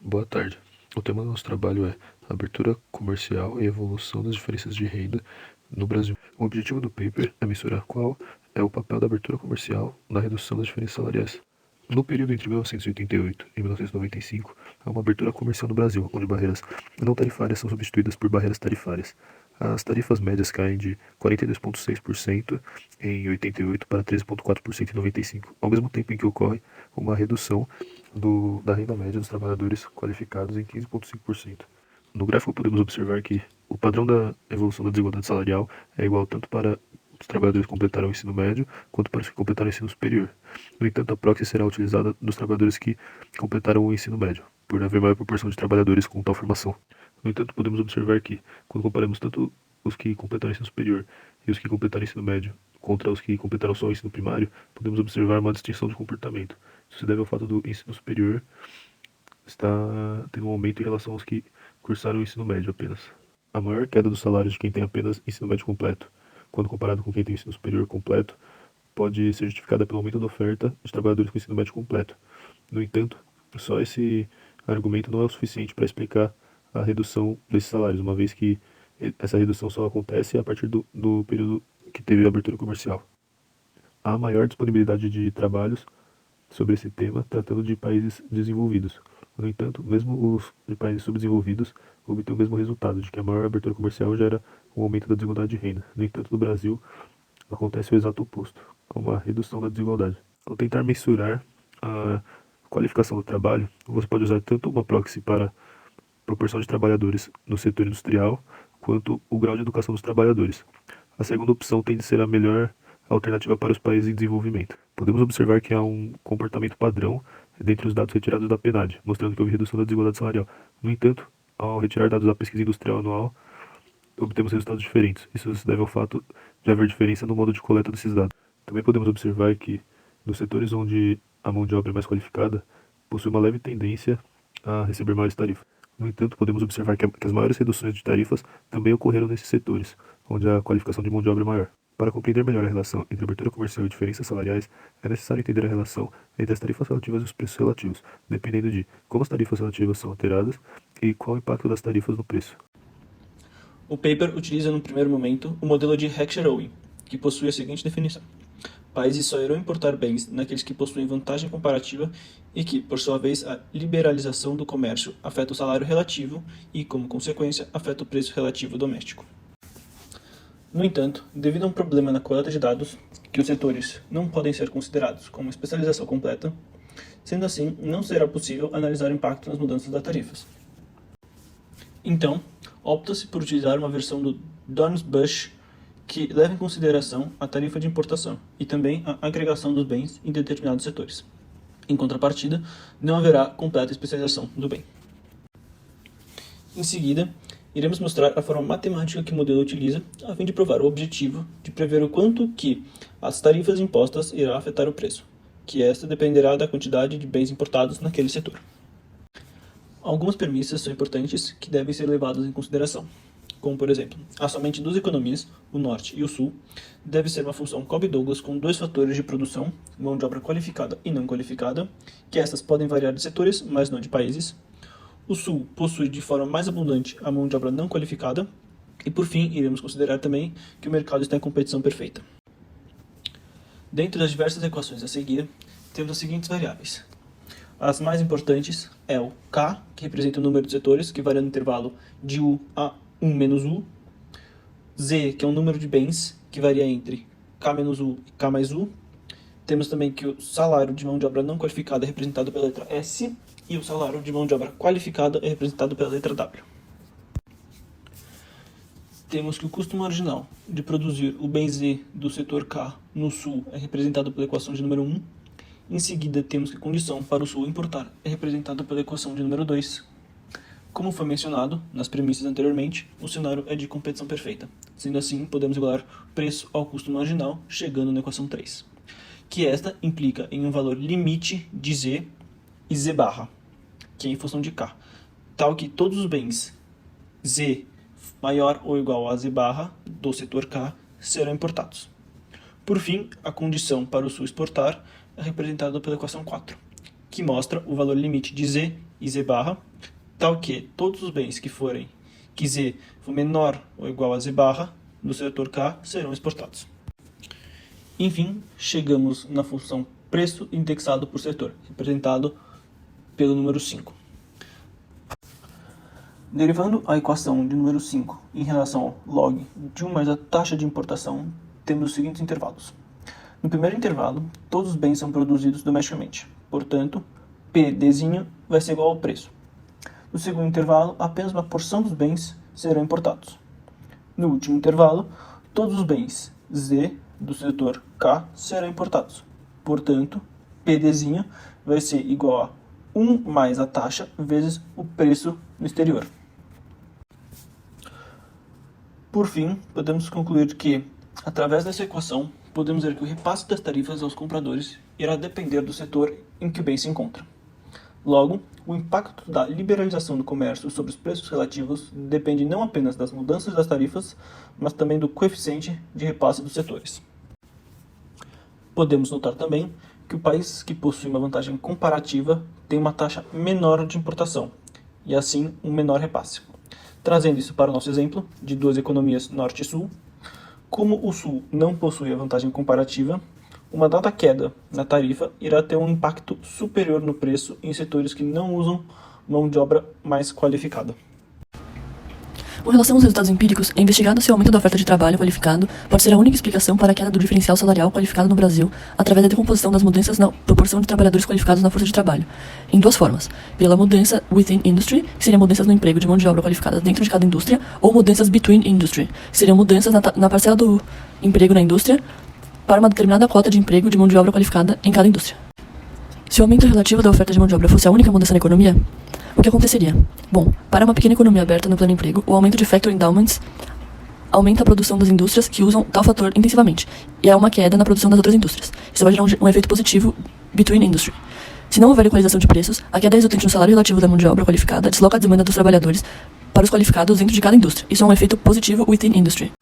Boa tarde. O tema do nosso trabalho é abertura comercial e evolução das diferenças de renda no Brasil. O objetivo do paper é mensurar qual é o papel da abertura comercial na redução das diferenças salariais. No período entre 1988 e 1995, há uma abertura comercial no Brasil, onde barreiras não tarifárias são substituídas por barreiras tarifárias. As tarifas médias caem de 42,6% em 88 para 13,4% em 95, ao mesmo tempo em que ocorre uma redução da renda média dos trabalhadores qualificados em 15,5%. No gráfico podemos observar que o padrão da evolução da desigualdade salarial é igual tanto para os trabalhadores que completaram o ensino médio quanto para os que completaram o ensino superior. No entanto, a proxy será utilizada dos trabalhadores que completaram o ensino médio, por haver maior proporção de trabalhadores com tal formação. No entanto, podemos observar que, quando comparamos tanto os que completaram o ensino superior e os que completaram o ensino médio contra os que completaram só o ensino primário, podemos observar uma distinção de comportamento. Isso se deve ao fato do ensino superior estar tendo um aumento em relação aos que cursaram o ensino médio apenas. A maior queda dos salários de quem tem apenas ensino médio completo, quando comparado com quem tem ensino superior completo, pode ser justificada pelo aumento da oferta de trabalhadores com ensino médio completo. No entanto, só esse argumento não é o suficiente para explicar a redução desses salários, uma vez que essa redução só acontece a partir do período que teve a abertura comercial. Há maior disponibilidade de trabalhos sobre esse tema, tratando de países desenvolvidos. No entanto, mesmo os de países subdesenvolvidos obtêm o mesmo resultado, de que a maior abertura comercial gera um aumento da desigualdade de renda. No entanto, no Brasil, acontece o exato oposto, com uma redução da desigualdade. Ao tentar mensurar a qualificação do trabalho, você pode usar tanto uma proxy para proporção de trabalhadores no setor industrial, quanto o grau de educação dos trabalhadores. A segunda opção tende a ser a melhor alternativa para os países em desenvolvimento. Podemos observar que há um comportamento padrão dentre os dados retirados da PNAD, mostrando que houve redução da desigualdade salarial. No entanto, ao retirar dados da pesquisa industrial anual, obtemos resultados diferentes. Isso se deve ao fato de haver diferença no modo de coleta desses dados. Também podemos observar que, nos setores onde a mão de obra é mais qualificada, possui uma leve tendência a receber maiores tarifas. No entanto, podemos observar que as maiores reduções de tarifas também ocorreram nesses setores, onde a qualificação de mão de obra é maior. Para compreender melhor a relação entre abertura comercial e diferenças salariais, é necessário entender a relação entre as tarifas relativas e os preços relativos, dependendo de como as tarifas relativas são alteradas e qual o impacto das tarifas no preço. O paper utiliza, no primeiro momento, o modelo de Heckscher-Owen, que possui a seguinte definição: países só irão importar bens naqueles que possuem vantagem comparativa e que, por sua vez, a liberalização do comércio afeta o salário relativo e, como consequência, afeta o preço relativo doméstico. No entanto, devido a um problema na coleta de dados, que os setores não podem ser considerados como especialização completa, sendo assim, não será possível analisar o impacto nas mudanças das tarifas. Então, opta-se por utilizar uma versão do Dornbusch que leva em consideração a tarifa de importação e também a agregação dos bens em determinados setores. Em contrapartida, não haverá completa especialização do bem. Em seguida, iremos mostrar a forma matemática que o modelo utiliza a fim de provar o objetivo de prever o quanto que as tarifas impostas irá afetar o preço, que esta dependerá da quantidade de bens importados naquele setor. Algumas premissas são importantes que devem ser levadas em consideração, como por exemplo, há somente duas economias, o Norte e o Sul, deve ser uma função Cobb-Douglas com dois fatores de produção, mão de obra qualificada e não qualificada, que estas podem variar de setores, mas não de países. O Sul possui de forma mais abundante a mão de obra não qualificada, e por fim, iremos considerar também que o mercado está em competição perfeita. Dentro das diversas equações a seguir, temos as seguintes variáveis. As mais importantes é o K, que representa o número de setores, que varia no intervalo de U a 1 menos U. Z, que é o número de bens, que varia entre K menos U e K mais U. Temos também que o salário de mão de obra não qualificada é representado pela letra S, e o salário de mão de obra qualificada é representado pela letra W. Temos que o custo marginal de produzir o bem Z do setor K no Sul é representado pela equação de número 1. Em seguida, temos que a condição para o Sul importar é representada pela equação de número 2. Como foi mencionado nas premissas anteriormente, o cenário é de competição perfeita. Sendo assim, podemos igualar preço ao custo marginal, chegando na equação 3. Que esta implica em um valor limite de Z e Z barra, que é em função de K, tal que todos os bens Z maior ou igual a Z barra do setor K serão importados. Por fim, a condição para o Sul exportar é representada pela equação 4, que mostra o valor limite de Z e Z barra, tal que todos os bens que Z for menor ou igual a Z barra, do setor K serão exportados. Enfim, chegamos na função preço indexado por setor, representado pelo número 5. Derivando a equação de número 5 em relação ao log de 1 mais a taxa de importação, temos os seguintes intervalos. No primeiro intervalo, todos os bens são produzidos domesticamente, portanto, PDzinho vai ser igual ao preço. No segundo intervalo, apenas uma porção dos bens serão importados. No último intervalo, todos os bens Z do setor K serão importados. Portanto, PDzinho vai ser igual a 1 mais a taxa vezes o preço no exterior. Por fim, podemos concluir que, através dessa equação, podemos ver que o repasse das tarifas aos compradores irá depender do setor em que o bem se encontra. Logo, o impacto da liberalização do comércio sobre os preços relativos depende não apenas das mudanças das tarifas, mas também do coeficiente de repasse dos setores. Podemos notar também que o país que possui uma vantagem comparativa tem uma taxa menor de importação, e assim um menor repasse. Trazendo isso para o nosso exemplo de duas economias Norte e Sul, como o Sul não possui a vantagem comparativa, uma dada queda na tarifa irá ter um impacto superior no preço em setores que não usam mão de obra mais qualificada. Com relação aos resultados empíricos, é investigado se o aumento da oferta de trabalho qualificado pode ser a única explicação para a queda do diferencial salarial qualificado no Brasil, através da decomposição das mudanças na proporção de trabalhadores qualificados na força de trabalho, em duas formas: pela mudança within industry, que seriam mudanças no emprego de mão de obra qualificada dentro de cada indústria, ou mudanças between industry, que seriam mudanças na parcela do emprego na indústria para uma determinada cota de emprego de mão de obra qualificada em cada indústria. Se o aumento relativo da oferta de mão de obra fosse a única mudança na economia, o que aconteceria? Bom, para uma pequena economia aberta no plano emprego, o aumento de factory endowments aumenta a produção das indústrias que usam tal fator intensivamente, e há uma queda na produção das outras indústrias. Isso vai gerar um efeito positivo between industry. Se não houver equalização de preços, a queda resultante no salário relativo da mão de obra qualificada desloca a demanda dos trabalhadores para os qualificados dentro de cada indústria. Isso é um efeito positivo within industry.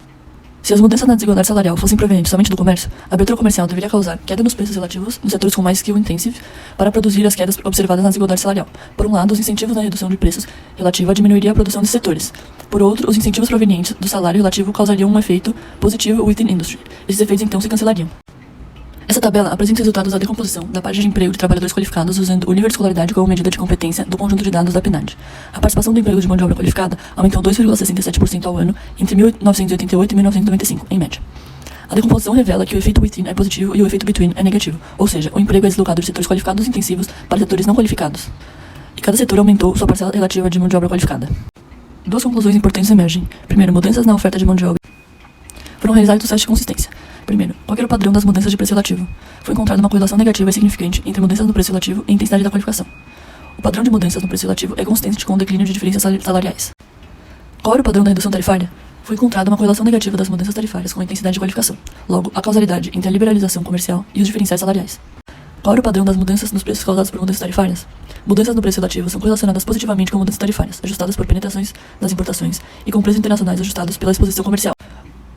Se as mudanças na desigualdade salarial fossem provenientes somente do comércio, a abertura comercial deveria causar queda nos preços relativos nos setores com mais skill intensive para produzir as quedas observadas na desigualdade salarial. Por um lado, os incentivos na redução de preços relativa diminuiria a produção desses setores. Por outro, os incentivos provenientes do salário relativo causariam um efeito positivo within industry. Esses efeitos então se cancelariam. Essa tabela apresenta os resultados da decomposição da parte de emprego de trabalhadores qualificados usando o nível de escolaridade como medida de competência do conjunto de dados da PNAD. A participação do emprego de mão de obra qualificada aumentou 2,67% ao ano entre 1988 e 1995, em média. A decomposição revela que o efeito within é positivo e o efeito between é negativo, ou seja, o emprego é deslocado de setores qualificados intensivos para setores não qualificados, e cada setor aumentou sua parcela relativa de mão de obra qualificada. Duas conclusões importantes emergem. Primeiro, mudanças na oferta de mão de obra foram realizados os testes de consistência. Primeiro, qual era o padrão das mudanças de preço relativo? Foi encontrada uma correlação negativa e significante entre mudanças no preço relativo e intensidade da qualificação. O padrão de mudanças no preço relativo é consistente com o declínio de diferenças salariais. Qual era o padrão da redução tarifária? Foi encontrada uma correlação negativa das mudanças tarifárias com a intensidade de qualificação. Logo, a causalidade entre a liberalização comercial e os diferenciais salariais. Qual era o padrão das mudanças nos preços causadas por mudanças tarifárias? Mudanças no preço relativo são correlacionadas positivamente com mudanças tarifárias, ajustadas por penetrações das importações e com preços internacionais ajustados pela exposição comercial.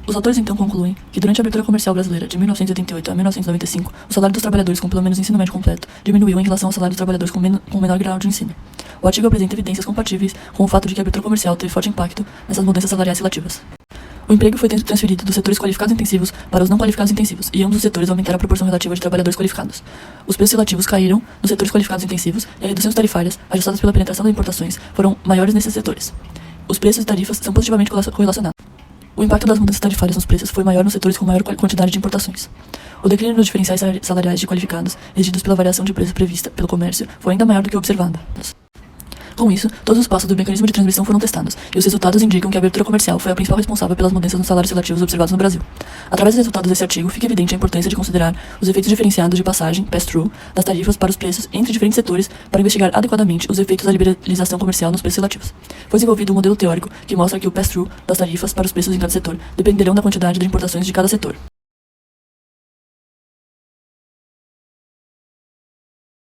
Os autores então concluem que durante a abertura comercial brasileira de 1988 a 1995, o salário dos trabalhadores com pelo menos ensino médio completo diminuiu em relação ao salário dos trabalhadores com menor grau de ensino. O artigo apresenta evidências compatíveis com o fato de que a abertura comercial teve forte impacto nessas mudanças salariais relativas. O emprego foi transferido dos setores qualificados intensivos para os não qualificados intensivos, e ambos os setores aumentaram a proporção relativa de trabalhadores qualificados. Os preços relativos caíram nos setores qualificados intensivos e as reduções tarifárias, ajustadas pela penetração das importações, foram maiores nesses setores. Os preços e tarifas são positivamente correlacionados. O impacto das mudanças tarifárias nos preços foi maior nos setores com maior quantidade de importações. O declínio nos diferenciais salariais de qualificados, exigidos pela variação de preço prevista pelo comércio, foi ainda maior do que o observado. Com isso, todos os passos do mecanismo de transmissão foram testados, e os resultados indicam que a abertura comercial foi a principal responsável pelas mudanças nos salários relativos observados no Brasil. Através dos resultados desse artigo, fica evidente a importância de considerar os efeitos diferenciados de passagem, pass-through, das tarifas para os preços entre diferentes setores para investigar adequadamente os efeitos da liberalização comercial nos preços relativos. Foi desenvolvido um modelo teórico que mostra que o pass-through das tarifas para os preços em cada setor dependerão da quantidade de importações de cada setor.